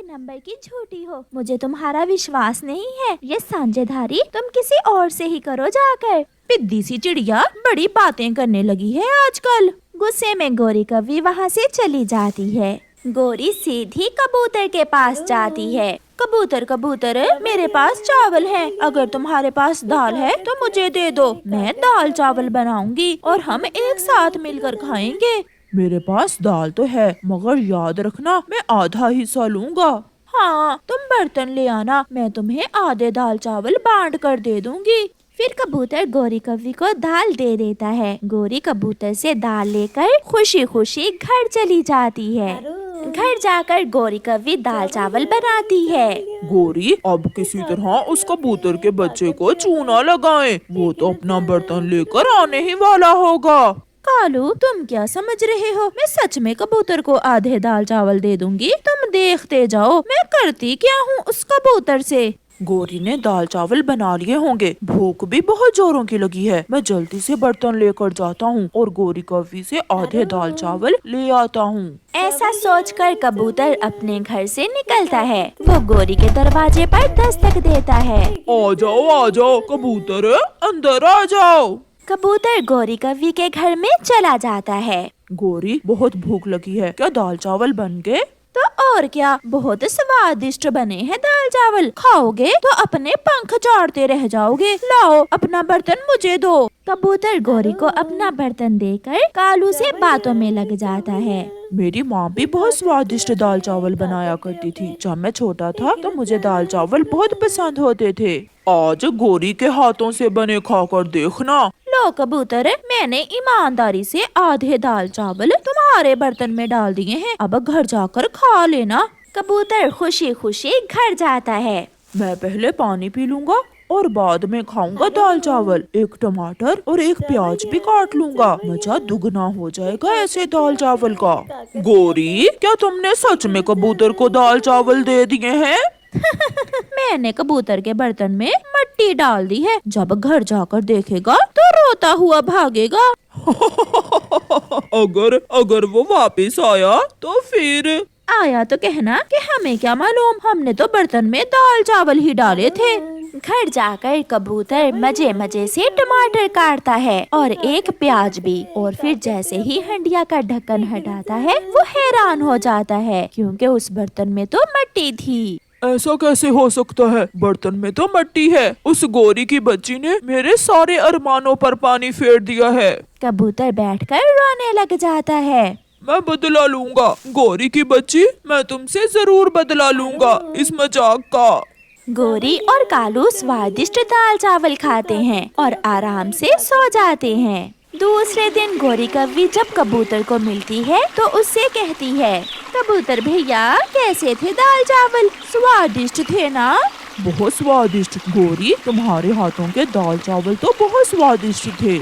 Number की झूठी हो, मुझे तुम्हारा विश्वास नहीं है। ये सांझेदारी तुम किसी और से ही करो जाकर। पिद्दी सी चिड़िया बड़ी बातें करने लगी है आजकल। गुस्से में गौरी कव्वी वहाँ से चली जाती है। गौरी सीधी कबूतर के पास जाती है। कबूतर कबूतर, मेरे पास चावल है, अगर तुम्हारे पास दाल है तो मुझे दे दो। मैं दाल चावल बनाऊंगी और हम एक साथ मिलकर खाएंगे। मेरे पास दाल तो है, मगर याद रखना मैं आधा हिस्सा लूंगा। हाँ, तुम बर्तन ले आना, मैं तुम्हें आधे दाल चावल बांट कर दे दूंगी। फिर कबूतर गौरी कव्वी को दाल दे देता है। गौरी कबूतर से दाल लेकर खुशी खुशी घर चली जाती है। घर जाकर गौरी कव्वी दाल चावल बनाती है। गौरी, अब किसी तरह उस कबूतर के बच्चे को चूना लगाएं, वो तो अपना बर्तन लेकर आने ही वाला होगा। कालू, तुम क्या समझ रहे हो? मैं सच में कबूतर को आधे दाल चावल दे दूंगी, तुम देखते जाओ मैं करती क्या हूँ उस कबूतर से। गौरी ने दाल चावल बना लिए होंगे, भूख भी बहुत जोरों की लगी है। मैं जल्दी से बर्तन लेकर जाता हूँ और गौरी कव्वी से आधे दाल चावल ले आता हूँ। ऐसा सोचकर कबूतर अपने घर से निकलता है। वो गौरी के दरवाजे पर दस्तक देता है। आ जाओ कबूतर, अंदर आ जाओ। कबूतर गौरी कव्वी के घर में चला जाता है। गौरी, बहुत भूख लगी है, क्या दाल चावल बन गए? तो और क्या, बहुत स्वादिष्ट बने हैं दाल चावल, खाओगे तो अपने पंख चाटते रह जाओगे। लाओ अपना बर्तन मुझे दो। कबूतर गौरी को अपना बर्तन देकर कालू से बातों में लग जाता है। मेरी माँ भी बहुत स्वादिष्ट दाल चावल बनाया करती थी। जब मैं छोटा था तो मुझे दाल चावल बहुत पसंद होते थे। आज गौरी के हाथों से बने खाकर देखना। लो कबूतर, मैंने ईमानदारी से आधे दाल चावल तुम्हारे बर्तन में डाल दिए हैं, अब घर जाकर खा लेना। कबूतर खुशी खुशी घर जाता है। मैं पहले पानी पी लूंगा और बाद में खाऊंगा दाल चावल। एक टमाटर और एक प्याज भी काट लूंगा, मजा दुगना हो जाएगा ऐसे दाल चावल का। गौरी, क्या तुमने सच में कबूतर को दाल चावल दे दिए हैं? मैंने कबूतर के बर्तन में मिट्टी डाल दी है, जब घर जाकर देखेगा तो रोता हुआ भागेगा। अगर वो वापस आया तो फिर? आया तो कहना कि हमें क्या मालूम, हमने तो बर्तन में दाल चावल ही डाले थे। घर जाकर कबूतर मजे मजे से टमाटर काटता है और एक प्याज भी, और फिर जैसे ही हंडिया का ढक्कन हटाता है वो हैरान हो जाता है, क्योंकि उस बर्तन में तो मिट्टी थी। ऐसा कैसे हो सकता है? बर्तन में तो मिट्टी है। उस गौरी की बच्ची ने मेरे सारे अरमानों पर पानी फेर दिया है। कबूतर बैठकर रोने लग जाता है। मैं बदला लूंगा गौरी की बच्ची, मैं तुमसे जरूर बदला लूंगा इस मजाक का। गौरी और कालू स्वादिष्ट दाल चावल खाते हैं और आराम से सो जाते हैं। दूसरे दिन गौरी कव्वी जब कबूतर को मिलती है तो उससे कहती है, कबूतर भैया कैसे थे दाल चावल, स्वादिष्ट थे ना? बहुत स्वादिष्ट गौरी, तुम्हारे हाथों के दाल चावल तो बहुत स्वादिष्ट थे।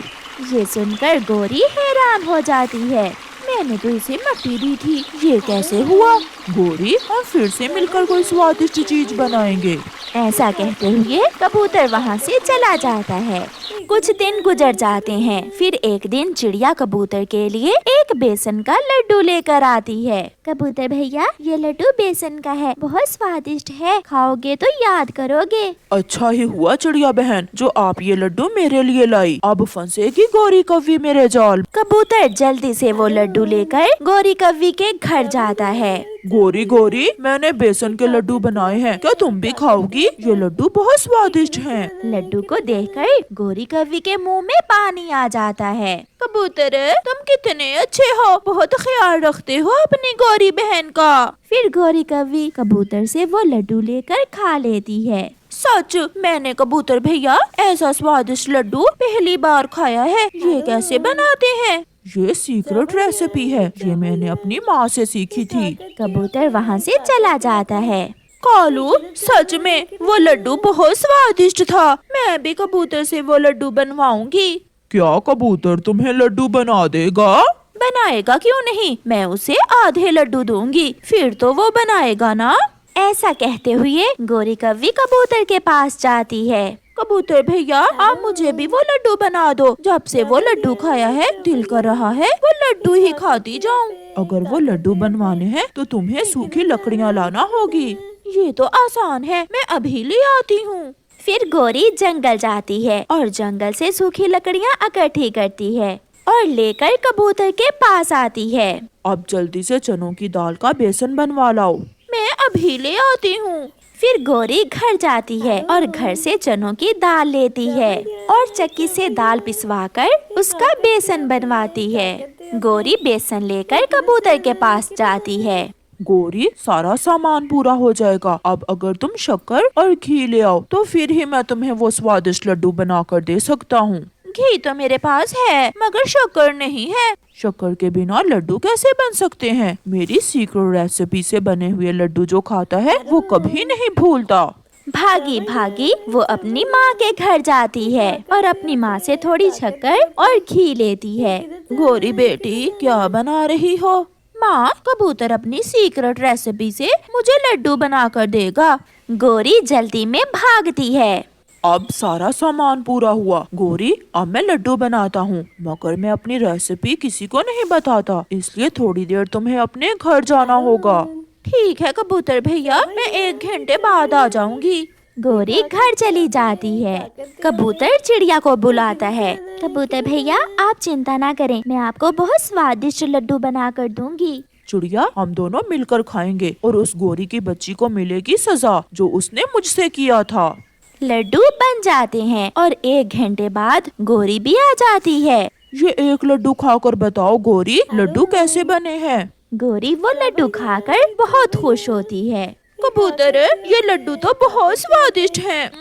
ये सुनकर गौरी हैरान हो जाती है। मैंने तो इसे मिट्टी दी थी, ये कैसे हुआ? गौरी, हम फिर से मिलकर कोई स्वादिष्ट चीज बनाएंगे। ऐसा कहते हुए कबूतर वहाँ से चला जाता है। कुछ दिन गुजर जाते हैं। फिर एक दिन चिड़िया कबूतर के लिए एक बेसन का लड्डू लेकर आती है। कबूतर भैया, ये लड्डू बेसन का है, बहुत स्वादिष्ट है, खाओगे तो याद करोगे। अच्छा ही हुआ चिड़िया बहन जो आप ये लड्डू मेरे लिए लाई, अब फंसेगी गौरी कव्वी मेरे जाल। कबूतर जल्दी से वो लड्डू लेकर गौरी कव्वी के घर जाता है। गौरी, मैंने बेसन के लड्डू बनाए हैं, क्या तुम भी खाओगी? ये लड्डू बहुत स्वादिष्ट हैं। लड्डू को देखकर गौरी कव्वी के मुंह में पानी आ जाता है। कबूतर, तुम कितने अच्छे हो, बहुत ख्याल रखते हो अपनी गौरी बहन का। फिर गौरी कव्वी कबूतर से वो लड्डू लेकर खा लेती है। सच, मैंने कबूतर भैया ऐसा स्वादिष्ट लड्डू पहली बार खाया है, ये कैसे बनाते हैं? ये सीक्रेट रेसिपी है, ये मैंने अपनी माँ से सीखी थी। कबूतर वहाँ से चला जाता है। कालू, सच में वो लड्डू बहुत स्वादिष्ट था, मैं भी कबूतर से वो लड्डू बनवाऊंगी। क्या कबूतर तुम्हें लड्डू बना देगा? बनाएगा क्यों नहीं, मैं उसे आधे लड्डू दूंगी, फिर तो वो बनाएगा ना। ऐसा कहते हुए गौरी कव्वी कबूतर के पास जाती है। कबूतर भैया, आप मुझे भी वो लड्डू बना दो, जब से वो लड्डू खाया है दिल कर रहा है वो लड्डू ही खाती जाऊं। अगर वो लड्डू बनवाने हैं तो तुम्हें सूखी लकड़ियाँ लाना होगी। ये तो आसान है, मैं अभी ले आती हूँ। फिर गौरी जंगल जाती है और जंगल से सूखी लकड़ियाँ इकट्ठी करती है और लेकर कबूतर के पास आती है। अब जल्दी से चनों की दाल का बेसन बनवा लाओ। मैं अभी ले आती हूँ। फिर गौरी घर जाती है और घर से चनों की दाल लेती है और चक्की से दाल पिसवाकर उसका बेसन बनवाती है। गौरी बेसन लेकर कबूतर के पास जाती है। गौरी, सारा सामान पूरा हो जाएगा। अब अगर तुम शक्कर और घी ले आओ तो फिर ही मैं तुम्हें वो स्वादिष्ट लड्डू बना कर दे सकता हूँ। घी तो मेरे पास है मगर शक्कर नहीं है। शक्कर के बिना लड्डू कैसे बन सकते हैं? मेरी सीक्रेट रेसिपी से बने हुए लड्डू जो खाता है वो कभी नहीं भूलता। भागी भागी वो अपनी माँ के घर जाती है और अपनी माँ से थोड़ी शक्कर और घी लेती है। गौरी बेटी, क्या बना रही हो? माँ, कबूतर अपनी सीक्रेट रेसिपी से मुझे लड्डू बना कर देगा। गौरी जल्दी में भागती है। अब सारा सामान पूरा हुआ। गौरी, अब मैं लड्डू बनाता हूँ मगर मैं अपनी रेसिपी किसी को नहीं बताता, इसलिए थोड़ी देर तुम्हें अपने घर जाना होगा। ठीक है कबूतर भैया, मैं 1 घंटे बाद आ जाऊंगी। गौरी घर चली जाती है। कबूतर चिड़िया को बुलाता है। कबूतर भैया, आप चिंता ना करें, मैं आपको बहुत स्वादिष्ट लड्डू बना कर दूंगी। चिड़िया, हम दोनों मिलकर खाएंगे और उस गौरी की बच्ची को मिलेगी सजा जो उसने मुझसे किया था। लड्डू बन जाते हैं और 1 घंटे बाद गौरी भी आ जाती है। ये एक लड्डू खाकर बताओ गौरी, लड्डू कैसे बने हैं? गौरी वो लड्डू खाकर बहुत खुश होती है। कबूतर, ये लड्डू तो बहुत स्वादिष्ट हैं।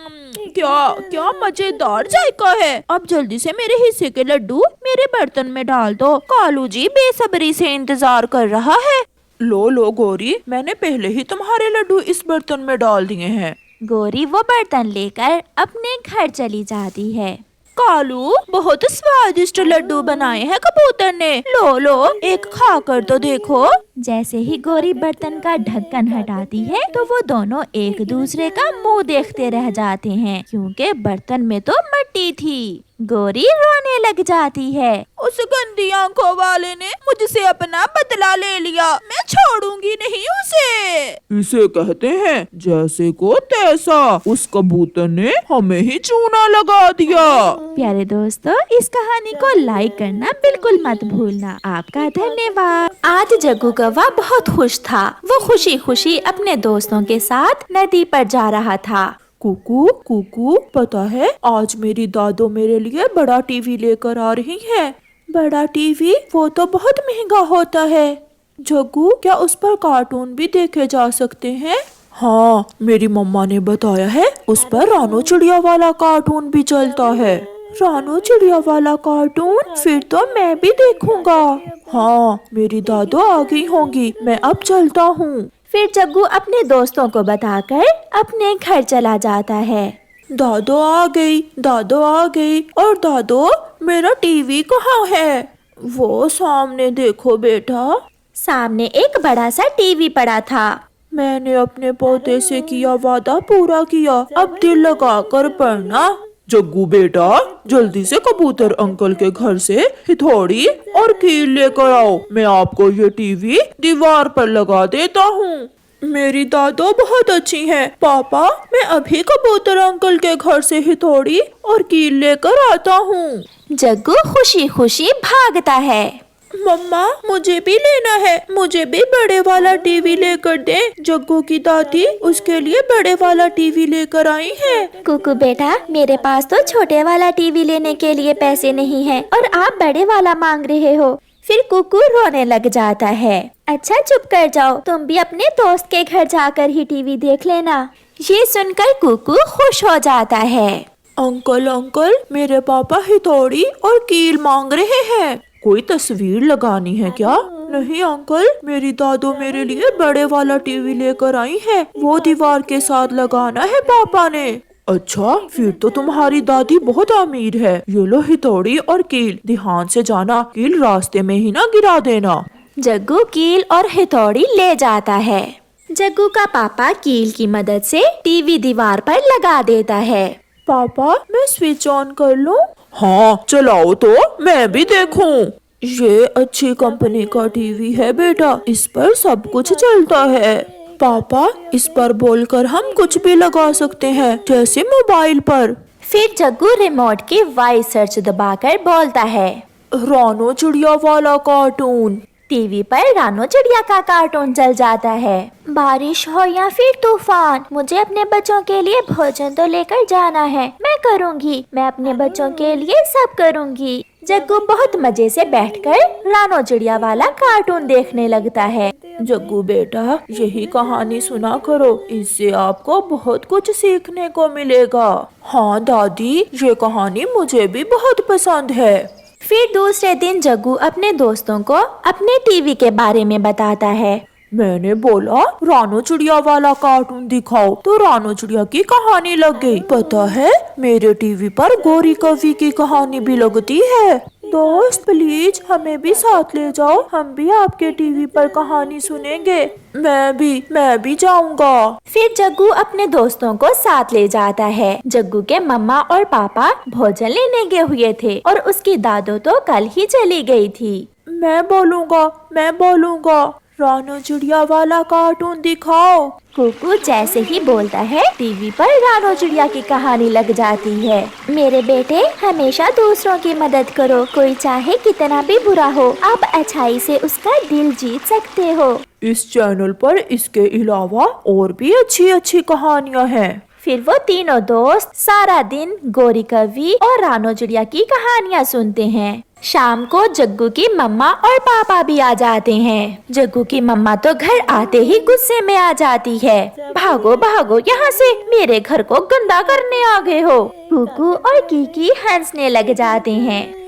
क्या क्या मजेदार जायका है। अब जल्दी से मेरे हिस्से के लड्डू मेरे बर्तन में डाल दो। कालू जी बेसब्री से इंतजार कर रहा है। लो गौरी, मैंने पहले ही तुम्हारे लड्डू इस बर्तन में डाल दिए हैं। गौरी वो बर्तन लेकर अपने घर चली जाती है। कालू, बहुत स्वादिष्ट लड्डू बनाए हैं कबूतर ने। लो एक खा कर तो देखो। जैसे ही गौरी बर्तन का ढक्कन हटाती है तो वो दोनों एक दूसरे का मुंह देखते रह जाते हैं क्योंकि बर्तन में तो मिट्टी थी। गौरी रोने लग जाती है। उस गंदी आंखों वाले ने मुझसे अपना बदला ले लिया, मैं छोड़ूंगी नहीं उसे। इसे कहते हैं जैसे को तैसा। उस कबूतर ने हमें ही चूना लगा दिया। प्यारे दोस्तों, इस कहानी को लाइक करना बिल्कुल मत भूलना। आपका धन्यवाद। आज जग्गू कौवा बहुत खुश था। वो खुशी खुशी अपने दोस्तों के साथ नदी पर जा रहा था। कुकू कुकू, पता है आज मेरी दादो मेरे लिए बड़ा टीवी लेकर आ रही है। बड़ा टीवी? वो तो बहुत महंगा होता है। जग्गू, क्या उस पर कार्टून भी देखे जा सकते हैं? हाँ, मेरी मम्मा ने बताया है उस पर रानू चिड़िया वाला कार्टून भी चलता है। रानू चिड़िया वाला कार्टून? फिर तो मैं भी देखूंगा। हाँ, मेरी दादो आ गई होंगी, मैं अब चलता हूँ। फिर जग्गू अपने दोस्तों को बताकर अपने घर चला जाता है। दादो आ गई और दादो, मेरा टीवी कहाँ है? वो सामने देखो बेटा। सामने एक बड़ा सा टीवी पड़ा था। मैंने अपने पोते से किया वादा पूरा किया, अब दिल लगा कर पढ़ना। जग्गू बेटा, जल्दी से कबूतर अंकल के घर से हथौड़ी और कील लेकर आओ। मैं आपको ये टीवी दीवार पर लगा देता हूँ। मेरी दादो बहुत अच्छी हैं। पापा, मैं अभी कबूतर अंकल के घर से हथौड़ी और कील लेकर आता हूँ। जग्गू खुशी खुशी भागता है। मम्मा, मुझे भी लेना है, मुझे भी बड़े वाला टीवी लेकर दे। जग्गू की दादी उसके लिए बड़े वाला टीवी लेकर आई है। कुकू बेटा, मेरे पास तो छोटे वाला टीवी लेने के लिए पैसे नहीं है और आप बड़े वाला मांग रहे हो। फिर कुकू रोने लग जाता है। अच्छा चुप कर जाओ, तुम भी अपने दोस्त के घर जाकर ही टीवी देख लेना। ये सुनकर कुकू खुश हो जाता है। अंकल, मेरे पापा हथौड़ी और कील मांग रहे हैं। कोई तस्वीर लगानी है क्या? नहीं अंकल, मेरी दादो मेरे लिए बड़े वाला टीवी लेकर आई है, वो दीवार के साथ लगाना है पापा ने। अच्छा, फिर तो तुम्हारी दादी बहुत अमीर है। ये लो हथौड़ी और कील, ध्यान से जाना, कील रास्ते में ही ना गिरा देना। जग्गू कील और हथौड़ी ले जाता है। जग्गू का पापा कील की मदद से टीवी दीवार पर लगा देता है। पापा, मैं स्विच ऑन कर लूं? हाँ, चलाओ तो मैं भी देखूं। ये अच्छी कंपनी का टीवी है बेटा, इस पर सब कुछ चलता है। पापा, इस पर बोलकर हम कुछ भी लगा सकते हैं, जैसे मोबाइल पर। फिर जग्गू रिमोट की वाई सर्च दबाकर बोलता है, रानो चिड़िया वाला कार्टून। टीवी पर रानो चिड़िया का कार्टून चल जाता है। बारिश हो या फिर तूफान, मुझे अपने बच्चों के लिए भोजन तो लेकर जाना है। मैं करूँगी, मैं अपने बच्चों के लिए सब करूँगी। जग्गू बहुत मजे से बैठकर रानो चिड़िया वाला कार्टून देखने लगता है। जग्गू बेटा, यही कहानी सुना करो, इससे आपको बहुत कुछ सीखने को मिलेगा। हाँ दादी, ये कहानी मुझे भी बहुत पसंद है। फिर दूसरे दिन जग्गू अपने दोस्तों को अपने टीवी के बारे में बताता है। मैंने बोला रानो चिड़िया वाला कार्टून दिखाओ, तो रानो चिड़िया की कहानी लग गई। पता है, मेरे टीवी पर गौरी कवि की कहानी भी लगती है। दोस्त प्लीज हमें भी साथ ले जाओ, हम भी आपके टीवी पर कहानी सुनेंगे। मैं भी जाऊंगा। फिर जग्गू अपने दोस्तों को साथ ले जाता है। जग्गू के मम्मा और पापा भोजन लेने गए हुए थे और उसकी दादू तो कल ही चली गई थी। मैं बोलूंगा, रानो चिड़िया वाला कार्टून दिखाओ। कुकू जैसे ही बोलता है, टीवी पर रानो चिड़िया की कहानी लग जाती है। मेरे बेटे, हमेशा दूसरों की मदद करो, कोई चाहे कितना भी बुरा हो, आप अच्छाई से उसका दिल जीत सकते हो। इस चैनल पर इसके अलावा और भी अच्छी अच्छी कहानियाँ हैं। फिर वो तीनों दोस्त सारा दिन गौरी कवि और रानो चिड़िया की कहानियाँ सुनते हैं। शाम को जग्गू की मम्मा और पापा भी आ जाते हैं। जग्गू की मम्मा तो घर आते ही गुस्से में आ जाती है। भागो भागो यहाँ से, मेरे घर को गंदा करने आ गए हो। कुकू और कीकी हंसने लग जाते हैं।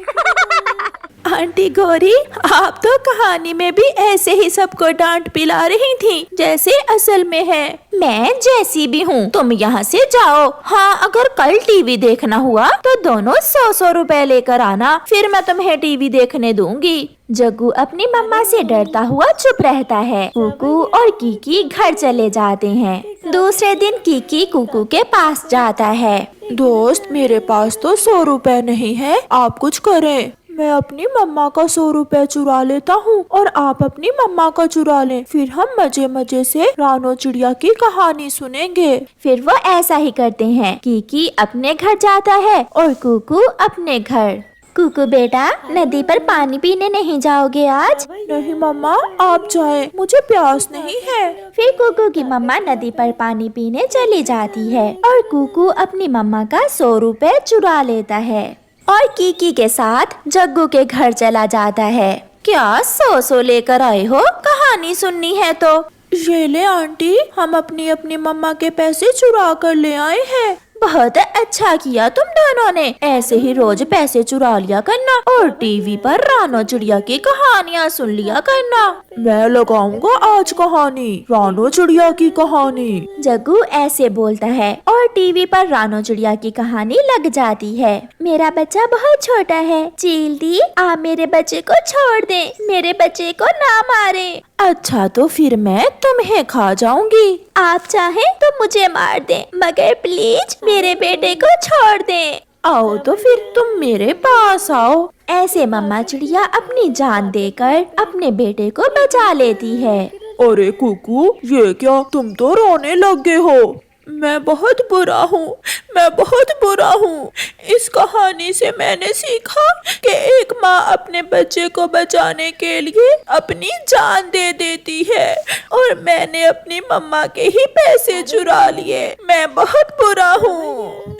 आंटी गौरी, आप तो कहानी में भी ऐसे ही सबको डांट पिला रही थी जैसे असल में है। मैं जैसी भी हूँ, तुम यहाँ से जाओ। हाँ, अगर कल टीवी देखना हुआ तो दोनों 100 रुपए लेकर आना, फिर मैं तुम्हें टीवी देखने दूंगी। जग्गू अपनी मम्मा से डरता हुआ चुप रहता है। कुकू और कीकी घर चले जाते हैं। दूसरे दिन कीकी कुकू के पास जाता है। दोस्त, मेरे पास तो 100 रुपए नहीं है, आप कुछ करें। मैं अपनी मम्मा का 100 रुपए चुरा लेता हूँ और आप अपनी मम्मा का चुरा लें, फिर हम मजे मजे से रानो चिड़िया की कहानी सुनेंगे। फिर वो ऐसा ही करते हैं। कीकी अपने घर जाता है और कुकू अपने घर। कुकू बेटा, नदी पर पानी पीने नहीं जाओगे आज? नहीं मम्मा, आप जाएं, मुझे प्यास नहीं है। फिर कुकू की मम्मा नदी पर पानी पीने चली जाती है और कुकू अपनी मम्मा का 100 रुपए चुरा लेता है और कीकी के साथ जग्गू के घर चला जाता है। क्या 100 लेकर आए हो? कहानी सुननी है तो? ये ले आंटी, हम अपनी मम्मा के पैसे चुरा कर ले आए हैं। बहुत अच्छा किया तुम दोनों ने, ऐसे ही रोज पैसे चुरा लिया करना और टीवी पर रानो चिड़िया की कहानियाँ सुन लिया करना। मैं लगाऊंगा आज कहानी, रानो चिड़िया की कहानी। जग्गू ऐसे बोलता है और टीवी पर रानो चिड़िया की कहानी लग जाती है। मेरा बच्चा बहुत छोटा है, चील दी आप मेरे बच्चे को छोड़ दे, मेरे बच्चे को ना मारे। अच्छा, तो फिर मैं तुम्हें खा जाऊंगी। आप चाहे तो मुझे मार दे, मगर प्लीज मेरे बेटे को छोड़ दे। आओ तो फिर तुम मेरे पास आओ। ऐसे मम्मा चिड़िया अपनी जान देकर अपने बेटे को बचा लेती है। अरे कुकू, ये क्या, तुम तो रोने लग गए हो। मैं बहुत बुरा हूँ। इस कहानी से मैंने सीखा कि एक माँ अपने बच्चे को बचाने के लिए अपनी जान दे देती है और मैंने अपनी मम्मा के ही पैसे चुरा लिए। मैं बहुत बुरा हूँ।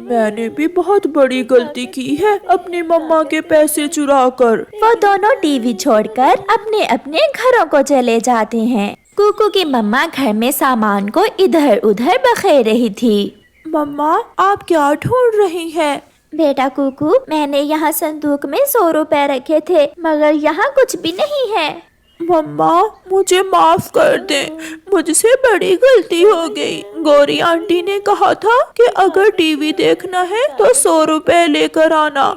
मैंने भी बहुत बड़ी गलती की है अपनी मम्मा के पैसे चुरा कर। वो दोनों टीवी छोड़कर अपने अपने घरों को चले जाते हैं। कुकू की मम्मा घर में सामान को इधर उधर बखेर रही थी। मम्मा, आप क्या ढूंढ रही हैं? बेटा कुकू, मैंने यहाँ संदूक में 100 रुपए रखे थे, मगर यहाँ कुछ भी नहीं है। मम्मा, मुझे माफ कर दे, मुझसे बड़ी गलती हो गई। गौरी आंटी ने कहा था कि अगर टीवी देखना है तो 100 रुपए लेकर आना।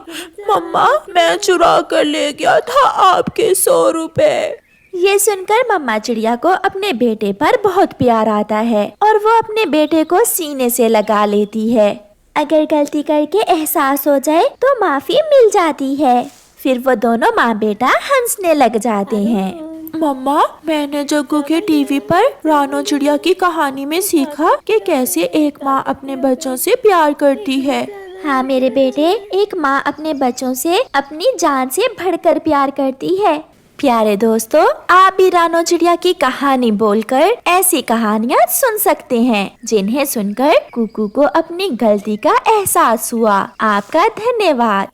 मम्मा, मैं चुरा कर ले गया था आपके 100 रुपए। ये सुनकर मम्मा चिड़िया को अपने बेटे पर बहुत प्यार आता है और वो अपने बेटे को सीने से लगा लेती है। अगर गलती करके एहसास हो जाए तो माफी मिल जाती है। फिर वो दोनों माँ बेटा हंसने लग जाते हैं। मम्मा, मैंने जग्गू के टीवी पर रानो चिड़िया की कहानी में सीखा कि कैसे एक माँ अपने बच्चों से प्यार करती है। हाँ मेरे बेटे, एक माँ अपने बच्चों से अपनी जान से बढ़कर प्यार करती है। प्यारे दोस्तों, आप भी रानो चिड़िया की कहानी बोलकर ऐसी कहानियाँ सुन सकते हैं जिन्हें सुनकर कुकू को अपनी गलती का एहसास हुआ। आपका धन्यवाद।